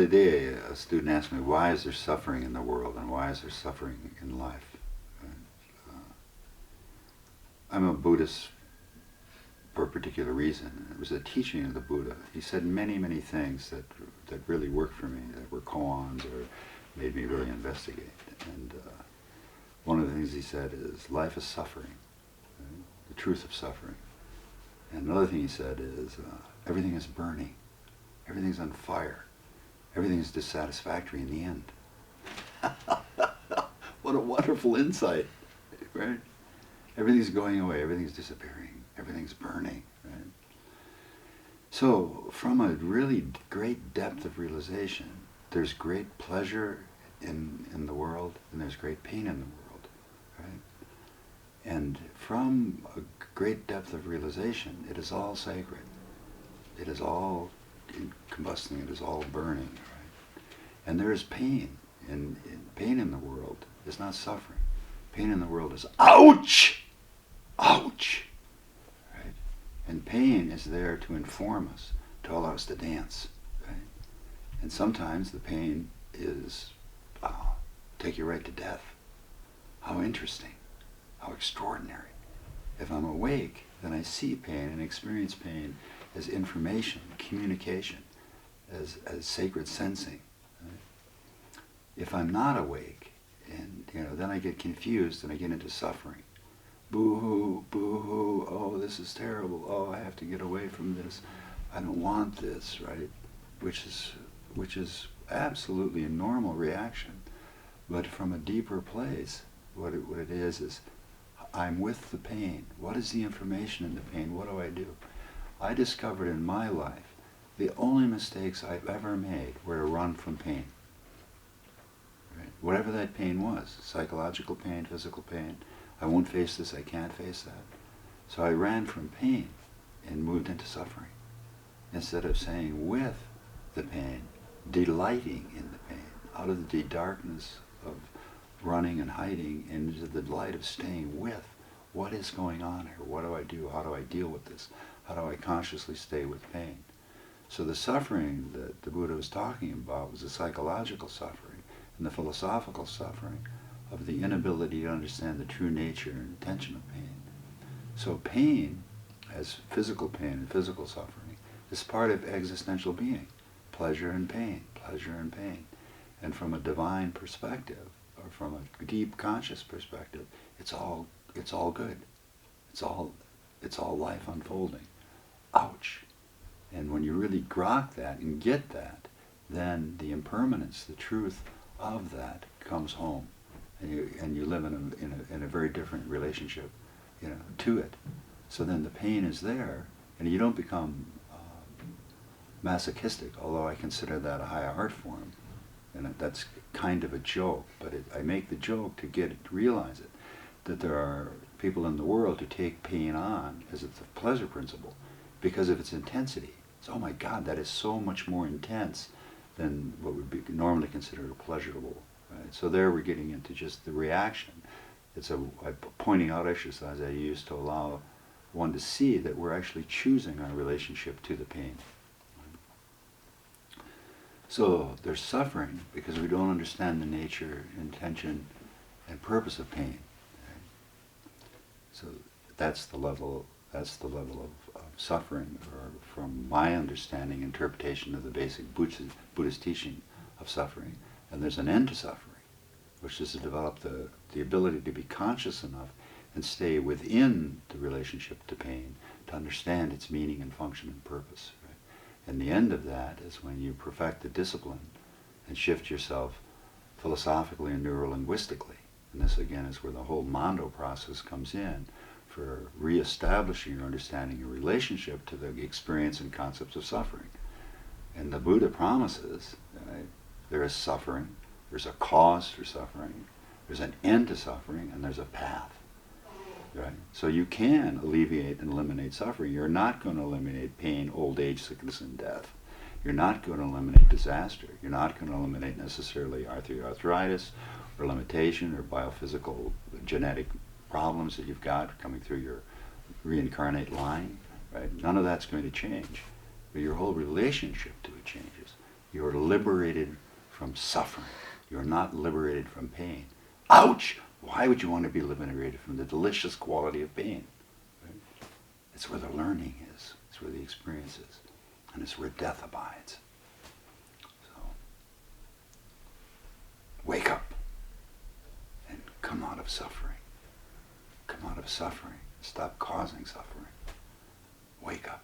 other day, a student asked me, why is there suffering in the world and why is there suffering in life? And, I'm a Buddhist for a particular reason. It was a teaching of the Buddha. He said many, many things that really worked for me, that were koans or made me really investigate. And one of the things he said is, life is suffering, right? The truth of suffering. And another thing he said is, everything is burning, everything's on fire, everything is dissatisfactory in the end. What a wonderful insight, right? Everything's going away, everything's disappearing, everything's burning, right? So from a really great depth of realization, there's great pleasure in the world and there's great pain in the world, right? And from a great depth of realization, it is all sacred. It is all combusting, it is all burning, right? And there is pain. And pain in the world is not suffering. Pain in the world is ouch! Ouch! Right? And pain is there to inform us, to allow us to dance, right? And sometimes the pain is take you right to death. How interesting. How extraordinary. If I'm awake, then I see pain and experience pain as information, communication, as sacred sensing. Right? If I'm not awake, and then I get confused and I get into suffering. Boo-hoo, boo-hoo, oh, this is terrible, oh, I have to get away from this, I don't want this, right? Which is absolutely a normal reaction. But from a deeper place, what it is I'm with the pain. What is the information in the pain? What do I do? I discovered in my life the only mistakes I've ever made were to run from pain. Right? Whatever that pain was, psychological pain, physical pain, I won't face this, I can't face that. So I ran from pain and moved into suffering. Instead of saying with the pain, delighting in the pain, out of the darkness of running and hiding into the delight of staying with what is going on here, what do I do, how do I deal with this, how do I consciously stay with pain. So the suffering that the Buddha was talking about was the psychological suffering and the philosophical suffering of the inability to understand the true nature and intention of pain. So pain, as physical pain and physical suffering, is part of existential being. Pleasure and pain, pleasure and pain. And from a divine perspective, or from a deep conscious perspective, it's all good. It's all life unfolding. Ouch. And when you really grok that and get that, then the impermanence, the truth of that comes home. And you live in a very different relationship, to it. So then the pain is there, and you don't become masochistic, although I consider that a high art form. And that's kind of a joke, but I make the joke to realize it, that there are people in the world who take pain on as it's a pleasure principle because of its intensity. It's, oh my God, that is so much more intense than what would be normally considered a pleasurable. Right? So there we're getting into just the reaction. It's a pointing out exercise I use to allow one to see that we're actually choosing our relationship to the pain. So there's suffering because we don't understand the nature, intention, and purpose of pain. Right? So that's the level of suffering, or from my understanding, interpretation of the basic Buddhist teaching of suffering. And there's an end to suffering, which is to develop the ability to be conscious enough and stay within the relationship to pain, to understand its meaning and function and purpose. Right? And the end of that is when you perfect the discipline and shift yourself philosophically and neurolinguistically. And this again is where the whole Mando process comes in, for reestablishing your understanding your relationship to the experience and concepts of suffering. And the Buddha promises, right, there is suffering, there's a cause for suffering, there's an end to suffering, and there's a path. Right? So you can alleviate and eliminate suffering. You're not going to eliminate pain, old age, sickness, and death. You're not going to eliminate disaster. You're not going to eliminate necessarily arthritis or limitation or biophysical genetic problems that you've got coming through your reincarnate line. Right? None of that's going to change. But your whole relationship to it changes. You're liberated from suffering. You're not liberated from pain. Ouch! Why would you want to be liberated from the delicious quality of pain? Right? It's where the learning is. It's where the experience is. And it's where death abides. So, wake up and come out of suffering. Come out of suffering. Stop causing suffering. Wake up.